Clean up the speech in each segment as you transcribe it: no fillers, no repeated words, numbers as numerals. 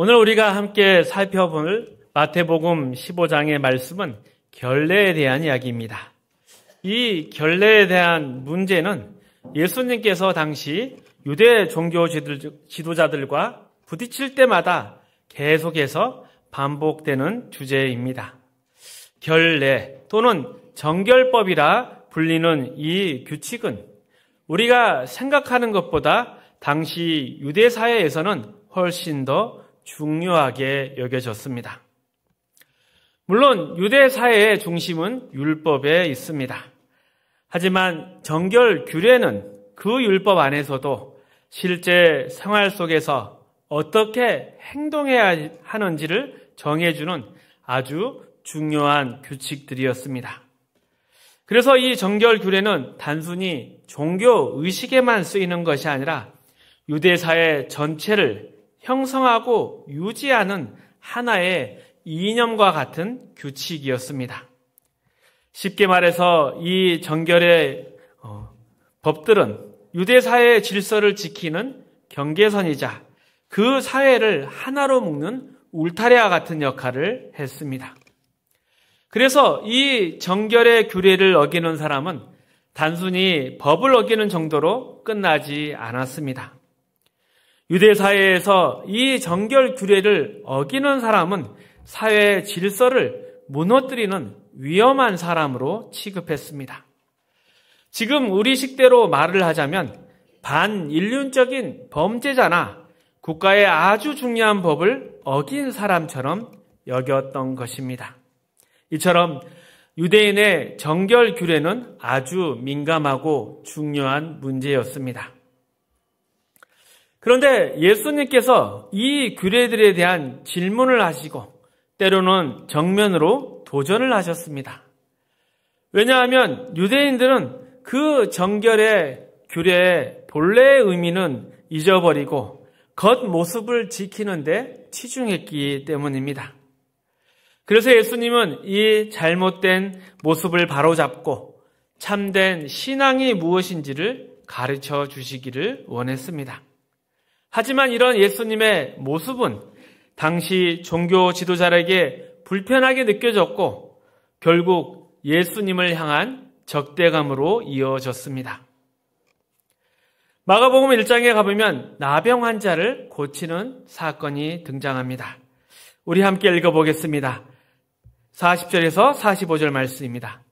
오늘 우리가 함께 살펴볼 마태복음 15장의 말씀은 결례에 대한 이야기입니다. 이 결례에 대한 문제는 예수님께서 당시 유대 종교 지도자들과 부딪힐 때마다 계속해서 반복되는 주제입니다. 결례 또는 정결법이라 불리는 이 규칙은 우리가 생각하는 것보다 당시 유대 사회에서는 훨씬 더 중요하게 여겨졌습니다. 물론 유대 사회의 중심은 율법에 있습니다. 하지만 정결 규례는 그 율법 안에서도 실제 생활 속에서 어떻게 행동해야 하는지를 정해주는 아주 중요한 규칙들이었습니다. 그래서 이 정결 규례는 단순히 종교 의식에만 쓰이는 것이 아니라 유대 사회 전체를 형성하고 유지하는 하나의 이념과 같은 규칙이었습니다. 쉽게 말해서 이 정결의 법들은 유대 사회의 질서를 지키는 경계선이자 그 사회를 하나로 묶는 울타리와 같은 역할을 했습니다. 그래서 이 정결의 규례를 어기는 사람은 단순히 법을 어기는 정도로 끝나지 않았습니다. 유대 사회에서 이 정결 규례를 어기는 사람은 사회의 질서를 무너뜨리는 위험한 사람으로 취급했습니다. 지금 우리 식대로 말을 하자면 반인륜적인 범죄자나 국가의 아주 중요한 법을 어긴 사람처럼 여겼던 것입니다. 이처럼 유대인의 정결 규례는 아주 민감하고 중요한 문제였습니다. 그런데 예수님께서 이 규례들에 대한 질문을 하시고 때로는 정면으로 도전을 하셨습니다. 왜냐하면 유대인들은 그 정결의 규례의 본래의 의미는 잊어버리고 겉모습을 지키는데 치중했기 때문입니다. 그래서 예수님은 이 잘못된 모습을 바로잡고 참된 신앙이 무엇인지를 가르쳐 주시기를 원했습니다. 하지만 이런 예수님의 모습은 당시 종교 지도자에게 불편하게 느껴졌고 결국 예수님을 향한 적대감으로 이어졌습니다. 마가복음 1장에 가보면 나병 환자를 고치는 사건이 등장합니다. 우리 함께 읽어보겠습니다. 40절에서 45절 말씀입니다.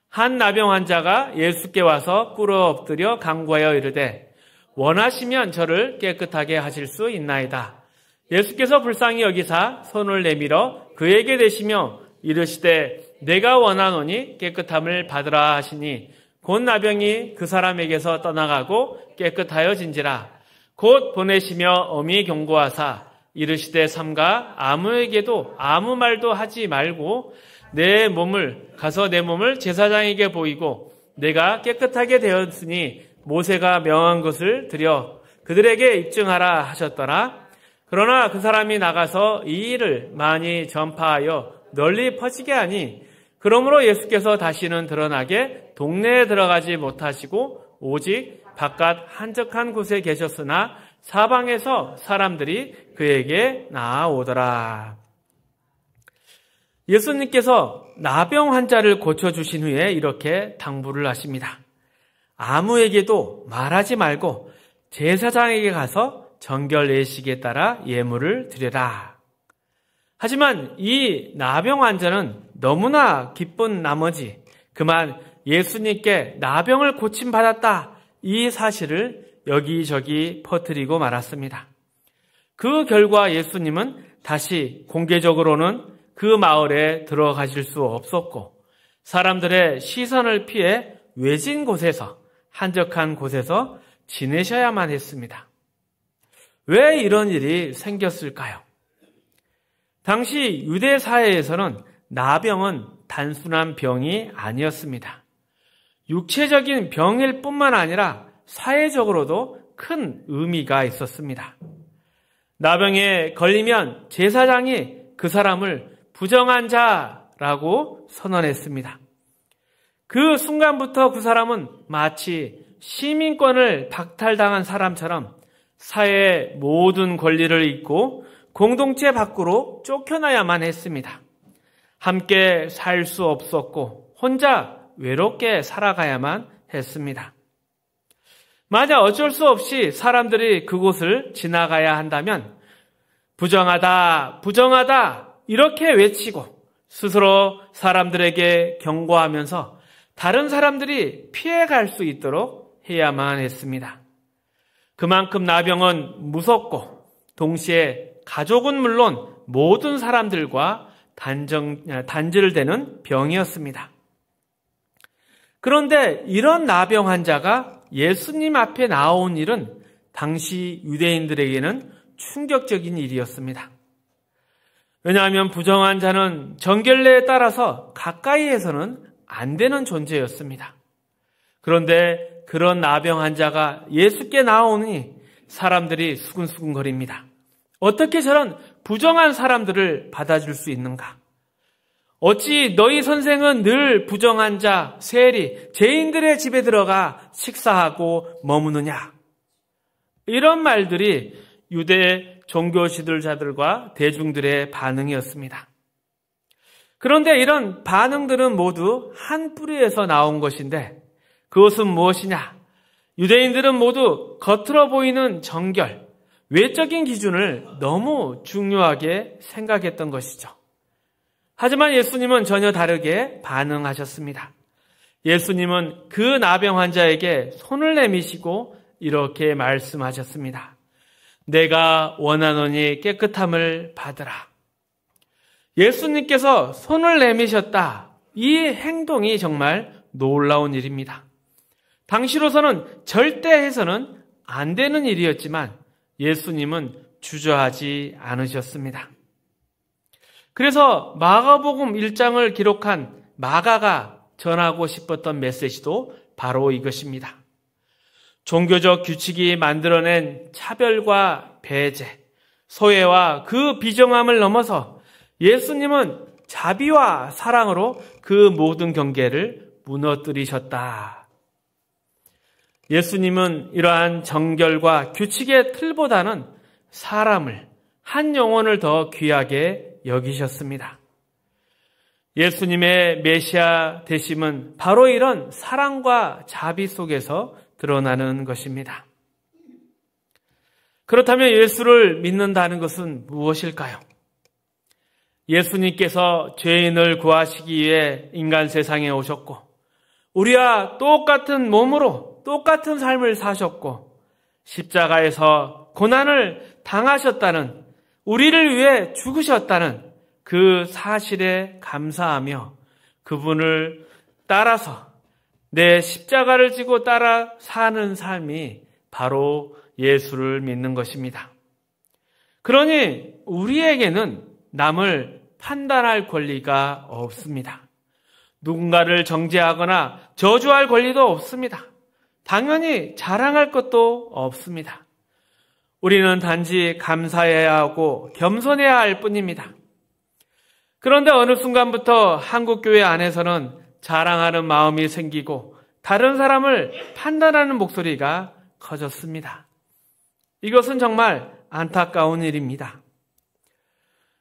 한 나병 환자가 예수께 와서 꿇어 엎드려 간구하여 이르되 원하시면 저를 깨끗하게 하실 수 있나이다. 예수께서 불쌍히 여기사 손을 내밀어 그에게 대시며 이르시되 내가 원하노니 깨끗함을 받으라 하시니 곧 나병이 그 사람에게서 떠나가고 깨끗하여진지라. 곧 보내시며 엄히 경고하사 이르시되 삼가 아무에게도 아무 말도 하지 말고 가서 내 몸을 제사장에게 보이고 내가 깨끗하게 되었으니 모세가 명한 것을 드려 그들에게 입증하라 하셨더라. 그러나 그 사람이 나가서 이 일을 많이 전파하여 널리 퍼지게 하니 그러므로 예수께서 다시는 드러나게 동네에 들어가지 못하시고 오직 바깥 한적한 곳에 계셨으나 사방에서 사람들이 그에게 나아오더라. 예수님께서 나병 환자를 고쳐주신 후에 이렇게 당부를 하십니다. 아무에게도 말하지 말고 제사장에게 가서 정결 예식에 따라 예물을 드려라. 하지만 이 나병 환자는 너무나 기쁜 나머지 그만 예수님께 나병을 고침받았다 이 사실을 여기저기 퍼뜨리고 말았습니다. 그 결과 예수님은 다시 공개적으로는 그 마을에 들어가실 수 없었고 사람들의 시선을 피해 외진 곳에서 한적한 곳에서 지내셔야만 했습니다. 왜 이런 일이 생겼을까요? 당시 유대 사회에서는 나병은 단순한 병이 아니었습니다. 육체적인 병일 뿐만 아니라 사회적으로도 큰 의미가 있었습니다. 나병에 걸리면 제사장이 그 사람을 부정한 자라고 선언했습니다. 그 순간부터 그 사람은 마치 시민권을 박탈당한 사람처럼 사회의 모든 권리를 잃고 공동체 밖으로 쫓겨나야만 했습니다. 함께 살 수 없었고 혼자 외롭게 살아가야만 했습니다. 만약 어쩔 수 없이 사람들이 그곳을 지나가야 한다면 부정하다, 부정하다 이렇게 외치고 스스로 사람들에게 경고하면서 다른 사람들이 피해갈 수 있도록 해야만 했습니다. 그만큼 나병은 무섭고 동시에 가족은 물론 모든 사람들과 단절되는 병이었습니다. 그런데 이런 나병 환자가 예수님 앞에 나온 일은 당시 유대인들에게는 충격적인 일이었습니다. 왜냐하면 부정한 자는 정결례에 따라서 가까이에서는 안 되는 존재였습니다. 그런데 그런 나병 환자가 예수께 나오니 사람들이 수근수근거립니다. 어떻게 저런 부정한 사람들을 받아줄 수 있는가? 어찌 너희 선생은 늘 부정한 자, 세리, 죄인들의 집에 들어가 식사하고 머무느냐? 이런 말들이 유대 종교 지도자들과 대중들의 반응이었습니다. 그런데 이런 반응들은 모두 한 뿌리에서 나온 것인데 그것은 무엇이냐? 유대인들은 모두 겉으로 보이는 정결, 외적인 기준을 너무 중요하게 생각했던 것이죠. 하지만 예수님은 전혀 다르게 반응하셨습니다. 예수님은 그 나병 환자에게 손을 내미시고 이렇게 말씀하셨습니다. 내가 원하노니 깨끗함을 받으라. 예수님께서 손을 내미셨다. 이 행동이 정말 놀라운 일입니다. 당시로서는 절대 해서는 안 되는 일이었지만 예수님은 주저하지 않으셨습니다. 그래서 마가복음 1장을 기록한 마가가 전하고 싶었던 메시지도 바로 이것입니다. 종교적 규칙이 만들어낸 차별과 배제, 소외와 그 비정함을 넘어서 예수님은 자비와 사랑으로 그 모든 경계를 무너뜨리셨다. 예수님은 이러한 정결과 규칙의 틀보다는 사람을, 한 영혼을 더 귀하게 여기셨습니다. 예수님의 메시아 되심은 바로 이런 사랑과 자비 속에서 드러나는 것입니다. 그렇다면 예수를 믿는다는 것은 무엇일까요? 예수님께서 죄인을 구하시기 위해 인간 세상에 오셨고 우리와 똑같은 몸으로 똑같은 삶을 사셨고 십자가에서 고난을 당하셨다는, 우리를 위해 죽으셨다는 그 사실에 감사하며 그분을 따라서 내 십자가를 지고 따라 사는 삶이 바로 예수를 믿는 것입니다. 그러니 우리에게는 남을 판단할 권리가 없습니다. 누군가를 정죄하거나 저주할 권리도 없습니다. 당연히 자랑할 것도 없습니다. 우리는 단지 감사해야 하고 겸손해야 할 뿐입니다. 그런데 어느 순간부터 한국교회 안에서는 자랑하는 마음이 생기고 다른 사람을 판단하는 목소리가 커졌습니다. 이것은 정말 안타까운 일입니다.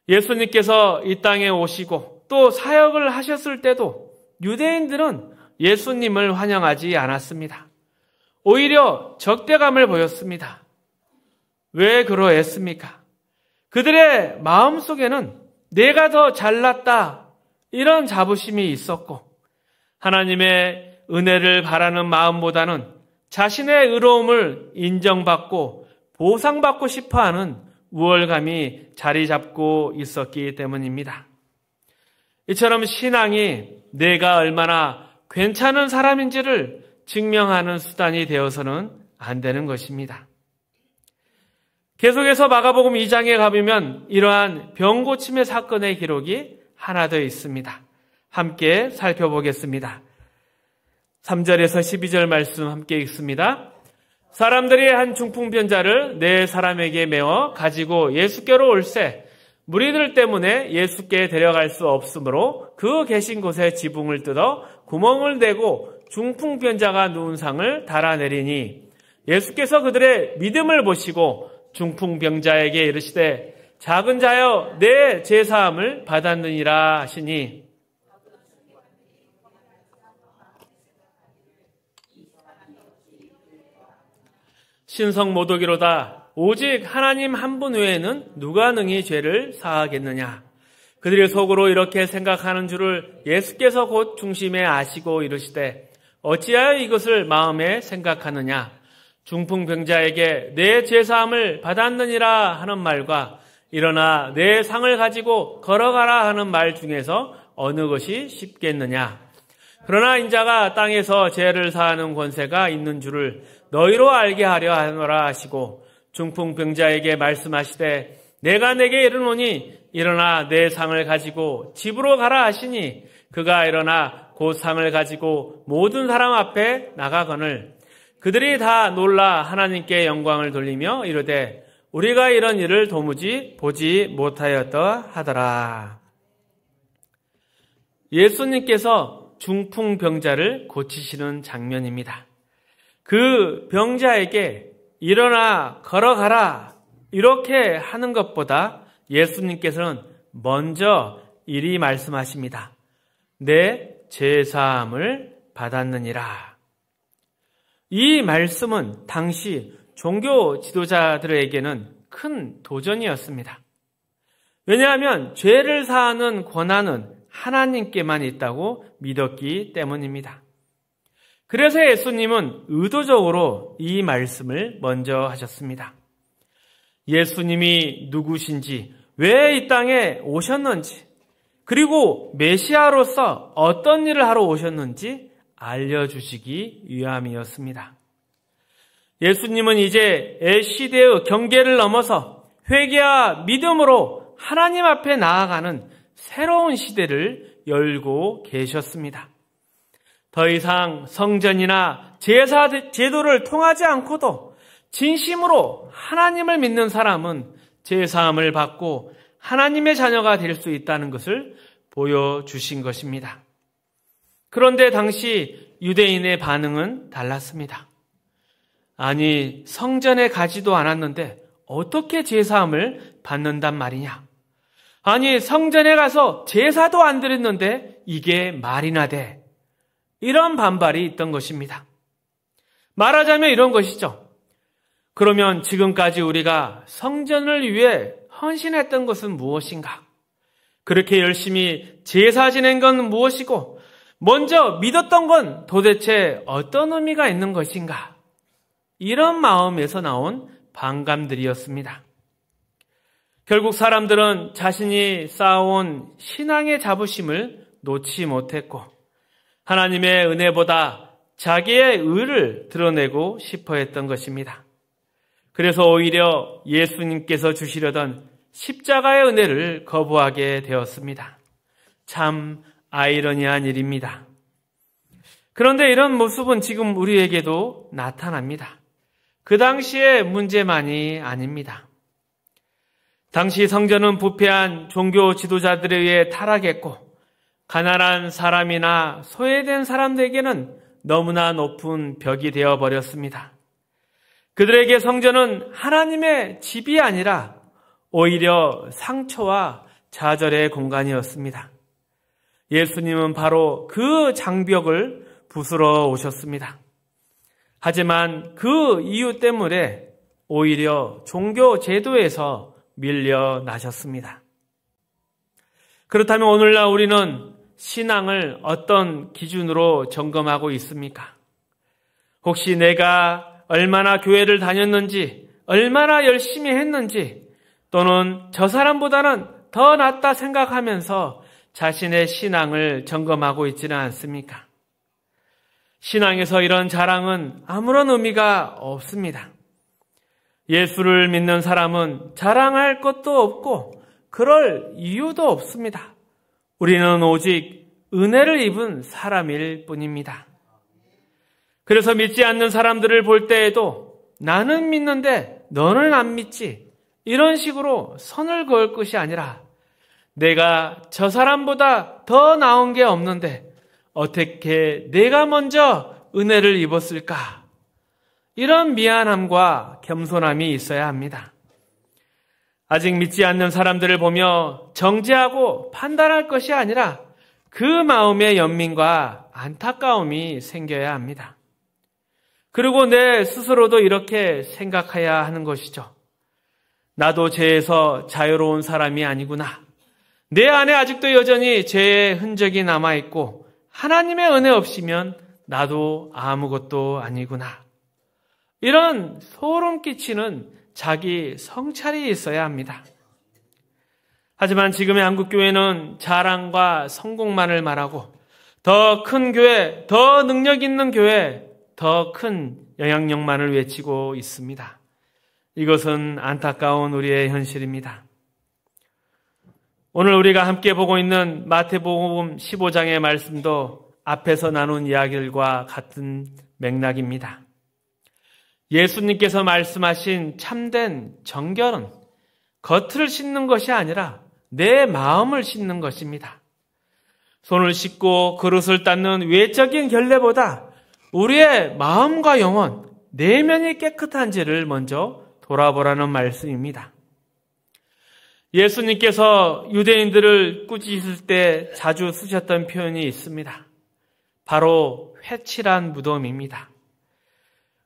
예수님께서 이 땅에 오시고 또 사역을 하셨을 때도 유대인들은 예수님을 환영하지 않았습니다. 오히려 적대감을 보였습니다. 왜 그러했습니까? 그들의 마음속에는 내가 더 잘났다 이런 자부심이 있었고 하나님의 은혜를 바라는 마음보다는 자신의 의로움을 인정받고 보상받고 싶어하는 우월감이 자리 잡고 있었기 때문입니다. 이처럼 신앙이 내가 얼마나 괜찮은 사람인지를 증명하는 수단이 되어서는 안 되는 것입니다. 계속해서 마가복음 2장에 가보면 이러한 병고침의 사건의 기록이 하나 더 있습니다. 함께 살펴보겠습니다. 3절에서 12절 말씀 함께 읽습니다. 사람들이 한 중풍병자를 네 사람에게 메어 가지고 예수께로 올세 무리들 때문에 예수께 데려갈 수 없으므로 그 계신 곳에 지붕을 뜯어 구멍을 내고 중풍병자가 누운 상을 달아내리니 예수께서 그들의 믿음을 보시고 중풍병자에게 이르시되 작은 자여 내 죄사함을 받았느니라 하시니 신성 모독이로다. 오직 하나님 한 분 외에는 누가 능히 죄를 사하겠느냐. 그들의 속으로 이렇게 생각하는 줄을 예수께서 곧 중심에 아시고 이르시되 어찌하여 이것을 마음에 생각하느냐. 중풍병자에게 내 죄사함을 받았느니라 하는 말과 일어나 내 상을 가지고 걸어가라 하는 말 중에서 어느 것이 쉽겠느냐. 그러나 인자가 땅에서 죄를 사하는 권세가 있는 줄을 너희로 알게 하려 하노라 하시고 중풍병자에게 말씀하시되 내가 내게 이르노니 일어나 내 상을 가지고 집으로 가라 하시니 그가 일어나 곧 상을 가지고 모든 사람 앞에 나가거늘 그들이 다 놀라 하나님께 영광을 돌리며 이르되 우리가 이런 일을 도무지 보지 못하였다 하더라. 예수님께서 중풍병자를 고치시는 장면입니다. 그 병자에게 일어나 걸어가라 이렇게 하는 것보다 예수님께서는 먼저 이리 말씀하십니다. 내 죄사함을 받았느니라. 이 말씀은 당시 종교 지도자들에게는 큰 도전이었습니다. 왜냐하면 죄를 사하는 권한은 하나님께만 있다고 믿었기 때문입니다. 그래서 예수님은 의도적으로 이 말씀을 먼저 하셨습니다. 예수님이 누구신지, 왜 이 땅에 오셨는지, 그리고 메시아로서 어떤 일을 하러 오셨는지 알려주시기 위함이었습니다. 예수님은 이제 시대의 경계를 넘어서 회개와 믿음으로 하나님 앞에 나아가는 새로운 시대를 열고 계셨습니다. 더 이상 성전이나 제사 제도를 통하지 않고도 진심으로 하나님을 믿는 사람은 제사함을 받고 하나님의 자녀가 될 수 있다는 것을 보여주신 것입니다. 그런데 당시 유대인의 반응은 달랐습니다. 아니, 성전에 가지도 않았는데 어떻게 제사함을 받는단 말이냐? 아니, 성전에 가서 제사도 안 드렸는데 이게 말이나 돼. 이런 반발이 있던 것입니다. 말하자면 이런 것이죠. 그러면 지금까지 우리가 성전을 위해 헌신했던 것은 무엇인가? 그렇게 열심히 제사 지낸 건 무엇이고 먼저 믿었던 건 도대체 어떤 의미가 있는 것인가? 이런 마음에서 나온 반감들이었습니다. 결국 사람들은 자신이 쌓아온 신앙의 자부심을 놓지 못했고 하나님의 은혜보다 자기의 의를 드러내고 싶어 했던 것입니다. 그래서 오히려 예수님께서 주시려던 십자가의 은혜를 거부하게 되었습니다. 참 아이러니한 일입니다. 그런데 이런 모습은 지금 우리에게도 나타납니다. 그 당시의 문제만이 아닙니다. 당시 성전은 부패한 종교 지도자들에 의해 타락했고 가난한 사람이나 소외된 사람들에게는 너무나 높은 벽이 되어버렸습니다. 그들에게 성전은 하나님의 집이 아니라 오히려 상처와 좌절의 공간이었습니다. 예수님은 바로 그 장벽을 부수러 오셨습니다. 하지만 그 이유 때문에 오히려 종교 제도에서 밀려나셨습니다. 그렇다면 오늘날 우리는 신앙을 어떤 기준으로 점검하고 있습니까? 혹시 내가 얼마나 교회를 다녔는지, 얼마나 열심히 했는지, 또는 저 사람보다는 더 낫다 생각하면서 자신의 신앙을 점검하고 있지는 않습니까? 신앙에서 이런 자랑은 아무런 의미가 없습니다. 예수를 믿는 사람은 자랑할 것도 없고 그럴 이유도 없습니다. 우리는 오직 은혜를 입은 사람일 뿐입니다. 그래서 믿지 않는 사람들을 볼 때에도 나는 믿는데 너는 안 믿지, 이런 식으로 선을 그을 것이 아니라 내가 저 사람보다 더 나은 게 없는데 어떻게 내가 먼저 은혜를 입었을까? 이런 미안함과 겸손함이 있어야 합니다. 아직 믿지 않는 사람들을 보며 정죄하고 판단할 것이 아니라 그 마음의 연민과 안타까움이 생겨야 합니다. 그리고 내 스스로도 이렇게 생각해야 하는 것이죠. 나도 죄에서 자유로운 사람이 아니구나. 내 안에 아직도 여전히 죄의 흔적이 남아있고 하나님의 은혜 없이면 나도 아무것도 아니구나. 이런 소름 끼치는 자기 성찰이 있어야 합니다. 하지만 지금의 한국교회는 자랑과 성공만을 말하고 더 큰 교회, 더 능력 있는 교회, 더 큰 영향력만을 외치고 있습니다. 이것은 안타까운 우리의 현실입니다. 오늘 우리가 함께 보고 있는 마태복음 15장의 말씀도 앞에서 나눈 이야기들과 같은 맥락입니다. 예수님께서 말씀하신 참된 정결은 겉을 씻는 것이 아니라 내 마음을 씻는 것입니다. 손을 씻고 그릇을 닦는 외적인 결례보다 우리의 마음과 영혼, 내면이 깨끗한지를 먼저 돌아보라는 말씀입니다. 예수님께서 유대인들을 꾸짖을 때 자주 쓰셨던 표현이 있습니다. 바로 회칠한 무덤입니다.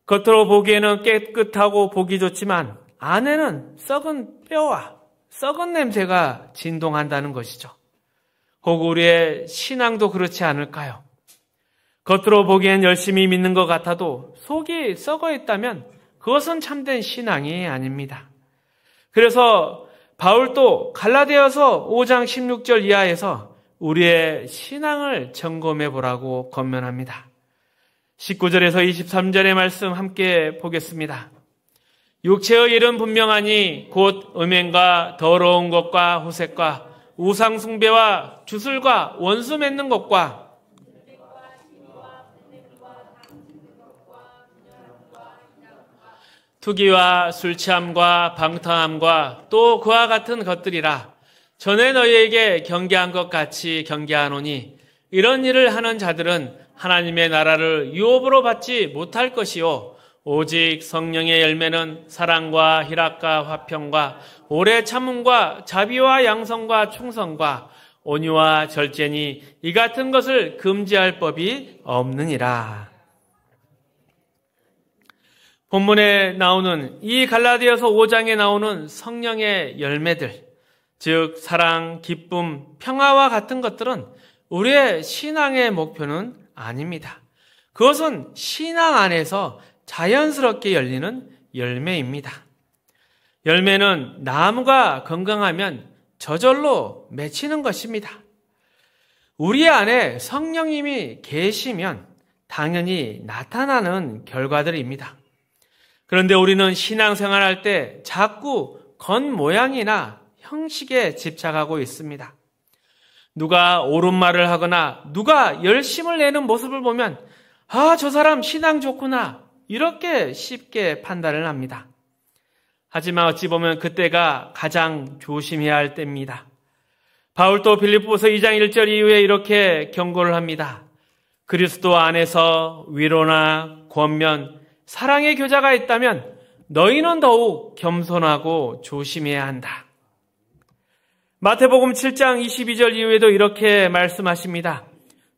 겉으로 보기에는 깨끗하고 보기 좋지만 안에는 썩은 뼈와 썩은 냄새가 진동한다는 것이죠. 혹 우리의 신앙도 그렇지 않을까요? 겉으로 보기엔 열심히 믿는 것 같아도 속이 썩어 있다면 그것은 참된 신앙이 아닙니다. 그래서 바울도 갈라디아서 5장 16절 이하에서 우리의 신앙을 점검해 보라고 권면합니다. 19절에서 23절의 말씀 함께 보겠습니다. 육체의 일은 분명하니 곧 음행과 더러운 것과 호색과 우상 숭배와 주술과 원수 맺는 것과 투기와 술취함과 방탕함과 또 그와 같은 것들이라. 전에 너희에게 경계한 것 같이 경계하노니 이런 일을 하는 자들은 하나님의 나라를 유업으로 받지 못할 것이요 오직 성령의 열매는 사랑과 희락과 화평과 오래 참음과 자비와 양성과 충성과 온유와 절제니 이 같은 것을 금지할 법이 없느니라. 본문에 나오는 이 갈라디아서 5장에 나오는 성령의 열매들, 즉 사랑, 기쁨, 평화와 같은 것들은 우리의 신앙의 목표는 아닙니다. 그것은 신앙 안에서 자연스럽게 열리는 열매입니다. 열매는 나무가 건강하면 저절로 맺히는 것입니다. 우리 안에 성령님이 계시면 당연히 나타나는 결과들입니다. 그런데 우리는 신앙생활할 때 자꾸 겉모양이나 형식에 집착하고 있습니다. 누가 옳은 말을 하거나 누가 열심을 내는 모습을 보면 저 사람 신앙 좋구나 이렇게 쉽게 판단을 합니다. 하지만 어찌 보면 그때가 가장 조심해야 할 때입니다. 바울도 빌립보서 2장 1절 이후에 이렇게 경고를 합니다. 그리스도 안에서 위로나 권면, 사랑의 교자가 있다면 너희는 더욱 겸손하고 조심해야 한다. 마태복음 7장 22절 이후에도 이렇게 말씀하십니다.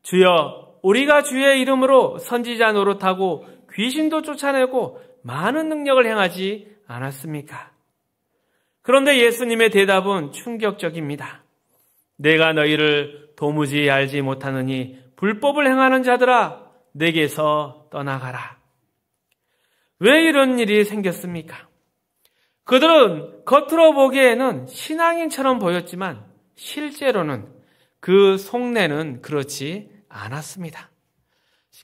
주여, 우리가 주의 이름으로 선지자 노릇하고 귀신도 쫓아내고 많은 능력을 행하지 않았습니까? 그런데 예수님의 대답은 충격적입니다. 내가 너희를 도무지 알지 못하느니 불법을 행하는 자들아, 내게서 떠나가라. 왜 이런 일이 생겼습니까? 그들은 겉으로 보기에는 신앙인처럼 보였지만 실제로는 그 속내는 그렇지 않았습니다.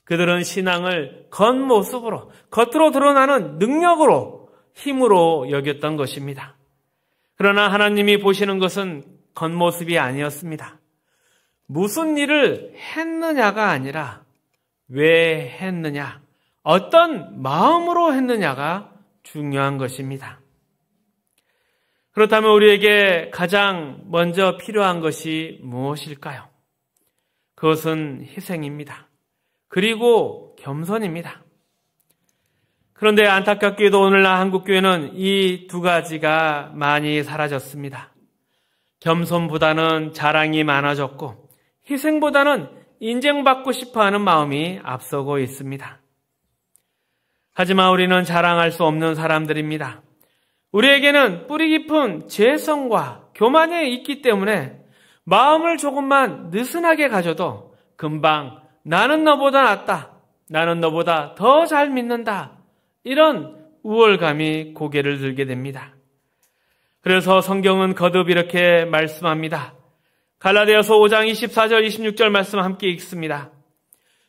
그들은 신앙을 겉모습으로, 겉으로 드러나는 능력으로, 힘으로 여겼던 것입니다. 그러나 하나님이 보시는 것은 겉모습이 아니었습니다. 무슨 일을 했느냐가 아니라 왜 했느냐, 어떤 마음으로 했느냐가 중요한 것입니다. 그렇다면 우리에게 가장 먼저 필요한 것이 무엇일까요? 그것은 희생입니다. 그리고 겸손입니다. 그런데 안타깝게도 오늘날 한국교회는 이 두 가지가 많이 사라졌습니다. 겸손보다는 자랑이 많아졌고 희생보다는 인정받고 싶어하는 마음이 앞서고 있습니다. 하지만 우리는 자랑할 수 없는 사람들입니다. 우리에게는 뿌리 깊은 죄성과 교만이 있기 때문에 마음을 조금만 느슨하게 가져도 금방 나는 너보다 낫다, 나는 너보다 더 잘 믿는다, 이런 우월감이 고개를 들게 됩니다. 그래서 성경은 거듭 이렇게 말씀합니다. 갈라디아서 5장 24절 26절 말씀 함께 읽습니다.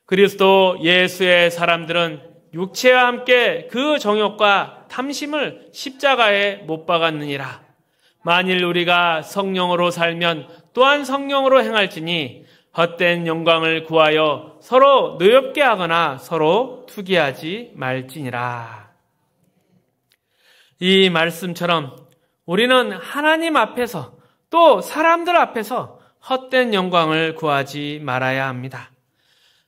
그리스도 예수의 사람들은 육체와 함께 그 정욕과 탐심을 십자가에 못 박았느니라. 만일 우리가 성령으로 살면 또한 성령으로 행할지니 헛된 영광을 구하여 서로 노엽게 하거나 서로 투기하지 말지니라. 이 말씀처럼 우리는 하나님 앞에서 또 사람들 앞에서 헛된 영광을 구하지 말아야 합니다.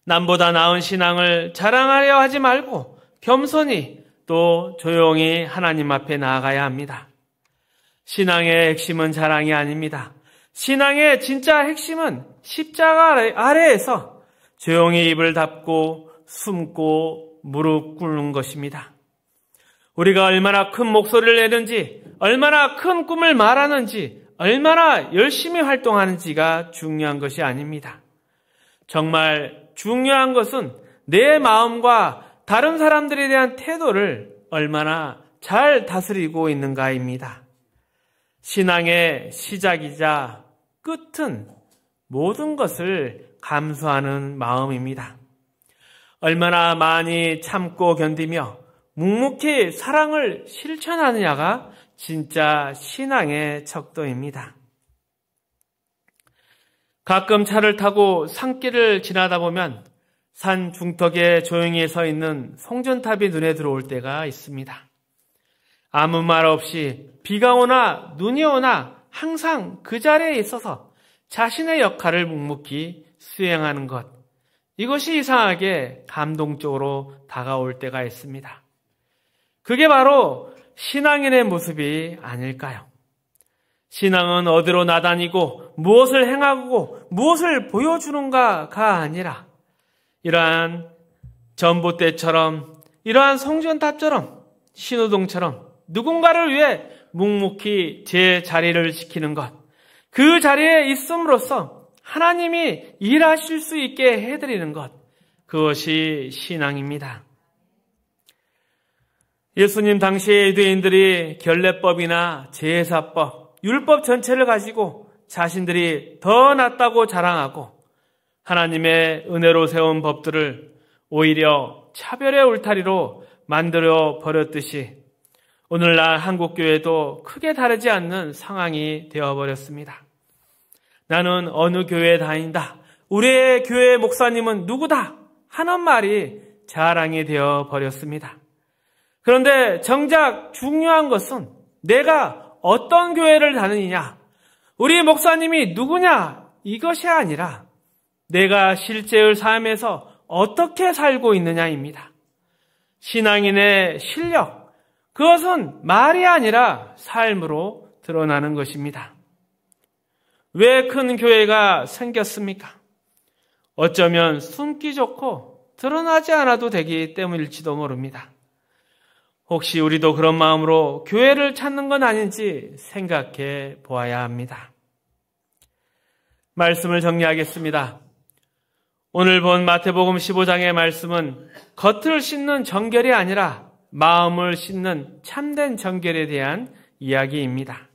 남보다 나은 신앙을 자랑하려 하지 말고 겸손히 또 조용히 하나님 앞에 나아가야 합니다. 신앙의 핵심은 자랑이 아닙니다. 신앙의 진짜 핵심은 십자가 아래에서 조용히 입을 닫고 숨고 무릎 꿇는 것입니다. 우리가 얼마나 큰 목소리를 내는지, 얼마나 큰 꿈을 말하는지, 얼마나 열심히 활동하는지가 중요한 것이 아닙니다. 정말 중요한 것은 내 마음과 다른 사람들에 대한 태도를 얼마나 잘 다스리고 있는가입니다. 신앙의 시작이자 끝은 모든 것을 감수하는 마음입니다. 얼마나 많이 참고 견디며 묵묵히 사랑을 실천하느냐가 진짜 신앙의 척도입니다. 가끔 차를 타고 산길을 지나다 보면 산 중턱에 조용히 서 있는 송전탑이 눈에 들어올 때가 있습니다. 아무 말 없이 비가 오나 눈이 오나 항상 그 자리에 있어서 자신의 역할을 묵묵히 수행하는 것, 이것이 이상하게 감동적으로 다가올 때가 있습니다. 그게 바로 신앙인의 모습이 아닐까요? 신앙은 어디로 나다니고 무엇을 행하고 무엇을 보여주는가가 아니라 이러한 전봇대처럼, 이러한 성전탑처럼, 신호등처럼 누군가를 위해 묵묵히 제 자리를 지키는 것, 그 자리에 있음으로써 하나님이 일하실 수 있게 해드리는 것, 그것이 신앙입니다. 예수님 당시의 유대인들이 결례법이나 제사법, 율법 전체를 가지고 자신들이 더 낫다고 자랑하고 하나님의 은혜로 세운 법들을 오히려 차별의 울타리로 만들어 버렸듯이 오늘날 한국교회도 크게 다르지 않는 상황이 되어버렸습니다. 나는 어느 교회에 다닌다, 우리의 교회 목사님은 누구다 하는 말이 자랑이 되어버렸습니다. 그런데 정작 중요한 것은 내가 어떤 교회를 다니느냐, 우리 목사님이 누구냐, 이것이 아니라 내가 실제의 삶에서 어떻게 살고 있느냐입니다. 신앙인의 실력, 그것은 말이 아니라 삶으로 드러나는 것입니다. 왜 큰 교회가 생겼습니까? 어쩌면 숨기 좋고 드러나지 않아도 되기 때문일지도 모릅니다. 혹시 우리도 그런 마음으로 교회를 찾는 건 아닌지 생각해 보아야 합니다. 말씀을 정리하겠습니다. 오늘 본 마태복음 15장의 말씀은 겉을 씻는 정결이 아니라 마음을 씻는 참된 정결에 대한 이야기입니다.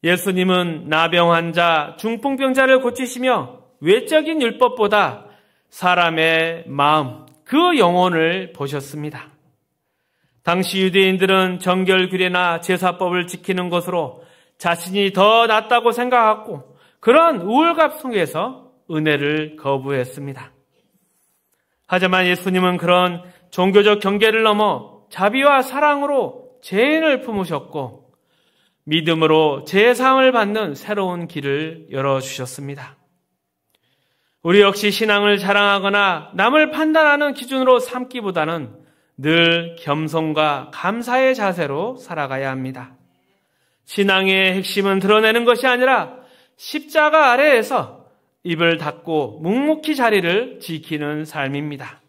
예수님은 나병 환자, 중풍병자를 고치시며 외적인 율법보다 사람의 마음, 그 영혼을 보셨습니다. 당시 유대인들은 정결 규례나 제사법을 지키는 것으로 자신이 더 낫다고 생각하고 그런 우월감 속에서 은혜를 거부했습니다. 하지만 예수님은 그런 종교적 경계를 넘어 자비와 사랑으로 죄인을 품으셨고 믿음으로 제사함을 받는 새로운 길을 열어주셨습니다. 우리 역시 신앙을 자랑하거나 남을 판단하는 기준으로 삼기보다는 늘 겸손과 감사의 자세로 살아가야 합니다. 신앙의 핵심은 드러내는 것이 아니라 십자가 아래에서 입을 닫고 묵묵히 자리를 지키는 삶입니다.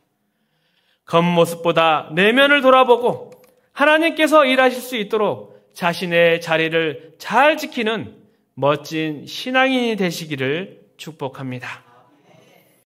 겉모습보다 내면을 돌아보고 하나님께서 일하실 수 있도록 자신의 자리를 잘 지키는 멋진 신앙인이 되시기를 축복합니다.